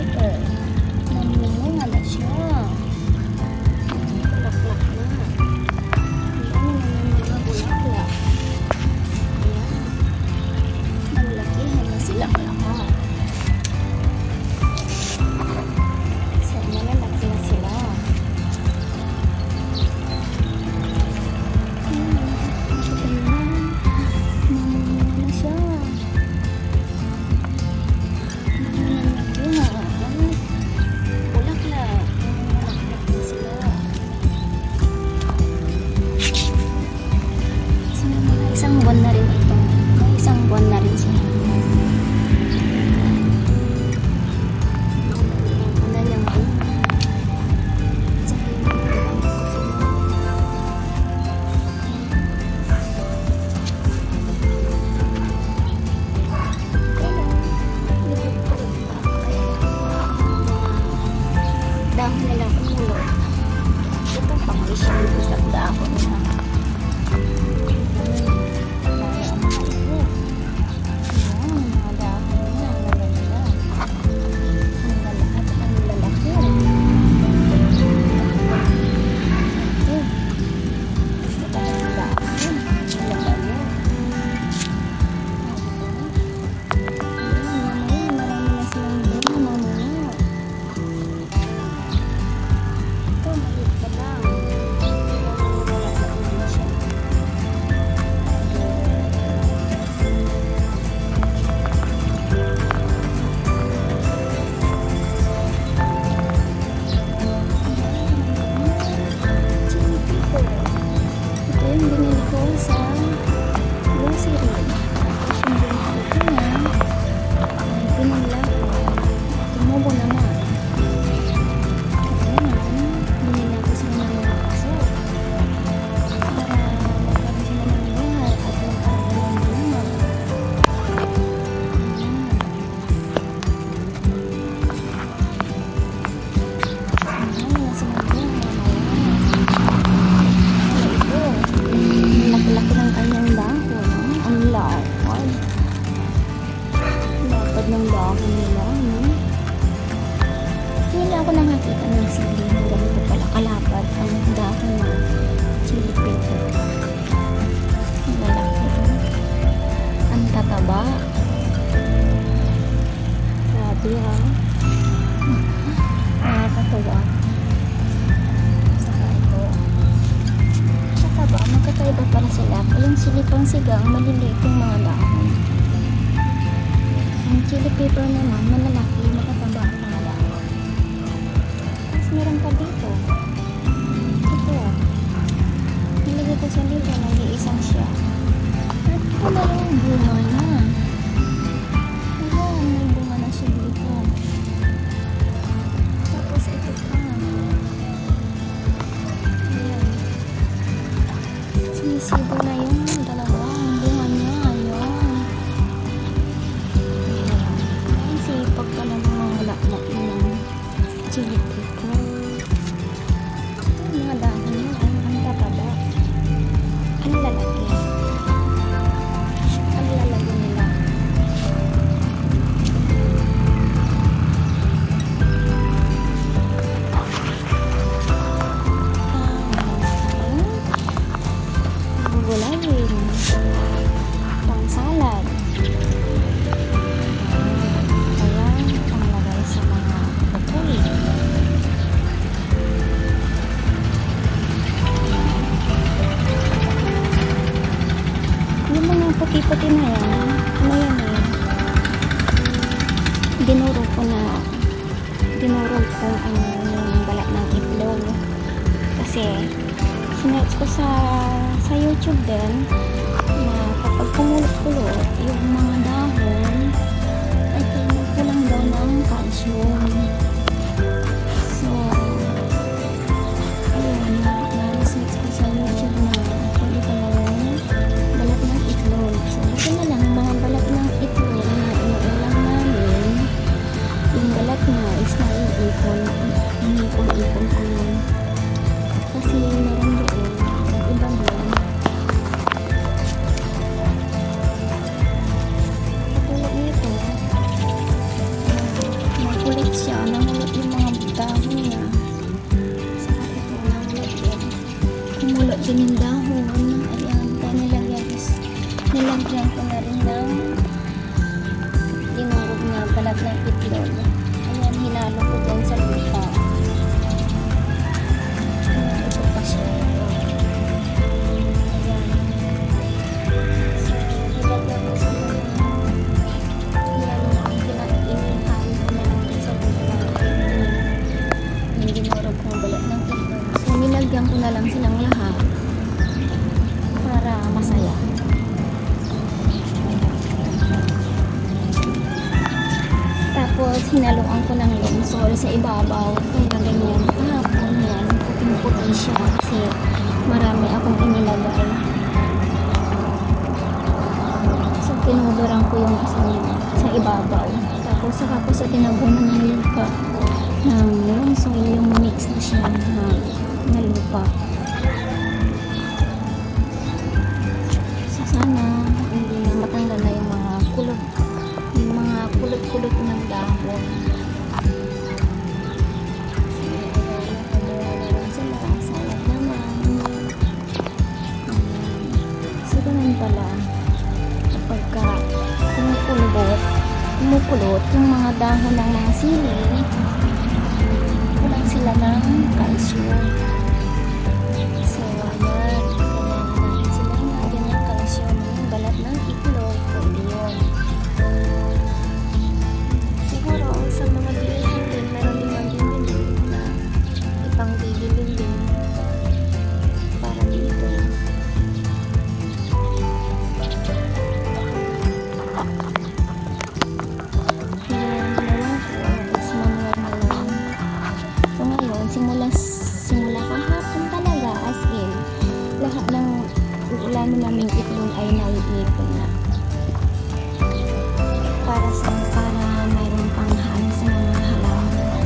pepper. Namunga na siya. Bulaklak na. Ang dami naman mga bulaklak. Ayan. Naglakihan na silang lahat. So, malalaki na sila. Isang buwan na rin ito. Isang buwan na rin siya. Ano niyang bunga. Saka yung dahon nilang ulo. Ito pang isang isang dahon na. ng dahon nila, no? Hindi ako nakakita ng sili ng ganito pala kalapad ang dahon ng chili pepper. Ang lalaki. Ang tataba. Grabe ha. Nakakatawa. Saka ito. Tataba. Magkakaiba pala sila. Yung sili pang sigang, maliliit yung mga dahon. Ang chili pepper naman, malalaki, makataba ang mga dahon. Tapos meron pa dito. Ito. Nilagay ko sa dito, nag-iisang siya. At wala yung bunga na. Wala, may bunga na siya dito. Tapos ito pa. Ayan. Sinisibo na yung dalawa. Ang bunga niya. Pag ka na mga laklak ng chili pepper. Ang mga dahon niya, ang tataba. Ang lalaki. Ang lalaki nila. Gugulayin. Pang salad. Puti-puti na yan. Ano yan eh? Dinuro ko ang yung balat ng itlog. Kasi sinerch ko sa YouTube din na kapag kumulot-kulot yung mga dahon ay kulang daw ng calcium. So ayun, na-research ko sa YouTube na pwede pa lang balat ng itlog. So ito na lang mga balat ng itlog na inuulang namin. Yung balat nga is naiipon ko yun. Kasi meron doon ibang doon. Katulad nito, makulit siya, namulot yung mga dahon niya. Saka ito, namulot din. Kumulot din yung dahon. Ayan, kaya nilagyan ko na rin ng dinurog na balat ng itlog. Ayan, hinalo ko din sa lupa. Ayan, ito pa siya. Ayan. So, nilagyan ko sa mga nilagyan ko na lang silang lahat para masaya. Tapos hinaluan ko ng lensol sa ibabaw kaya ganyan kahapon yan puting-puti siya kasi marami akong inilagay. So tinuduran ko yung sa ibabaw tapos saka ko sa tinabunan ng lupa ng lensol yung mix na siya na lupa. So sana hindi na matanggal na yung mga kulot ng dahon. So ayan, kumuha na lang sila. Sayang naman. So ganun pala kapag kumukulot yung mga dahon ng mga sili, kulang sila ng calcium. So, ayan. Kailangan natin sila lagyan ng calcium yung balat ng itlog. Pwede yun. Siguro, sa mga bilihan din, meron din magbibilin na ipang bibilin din para dito. Ayan, ginawa ko. Tapos manual na lang. So, ngayon, simula kahapon talaga as in lahat ng uulamin naming itlog ay naiipon na para mayroong panghaan sa mga halaman.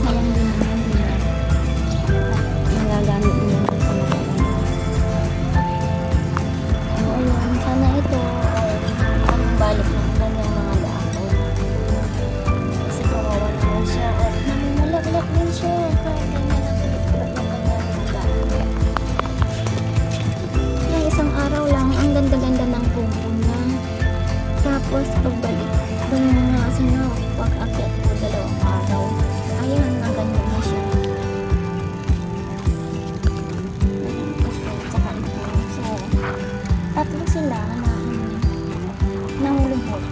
Sayang din naman din nagagamit din yan sa mga halaman. So ayun, sana ito ay balik ng kanyang mga dahon kasi kawawa naman siya at namumulak-lak din siya kahit ganyan ang kulit-kulit ng kanyang dahon. Yung isang araw lang ang ganda-ganda ng puno niya. Tapos pagbalik dun mga pag-akyat ko 2 araw, ayan, ang ganda na siya. Ayan, tsaka ito. So, tatlo sila na nangulubot.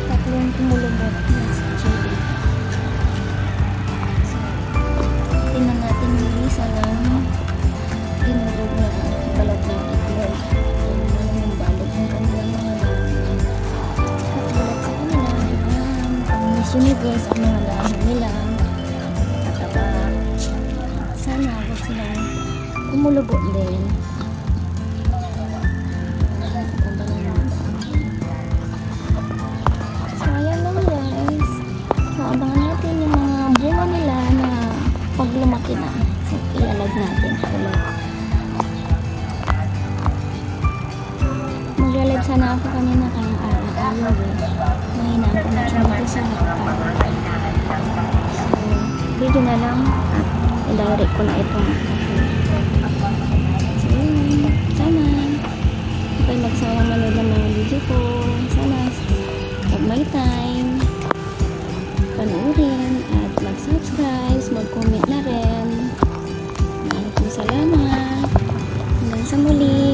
Tatlong kumulubot na sa chili. So, tinan natin yung isa ng dinurog na balat ng itlog. Yung balot ng kanilang mga dahon. Katulad sa kanila, ayan, pang-universe ang mga dahon nila. Kataba, sana huwag silang kumulubot din. Kataba ng mga dahon. So, ayan lang guys. So, abangan natin yung mga bunga nila na pag lumaki na. So, ilalag natin ulit. Maglalab sana ako kanina kaya ayaw eh. Mahina ang connection ko sa laptop. So, video na lang at i-direct ko na itong so, yun. Sana okay magsawang manood ng mga video ko. Sana pag may time panoorin at mag-subscribe, mag-comment na rin. Maraming salamat. Hanggang sa muli.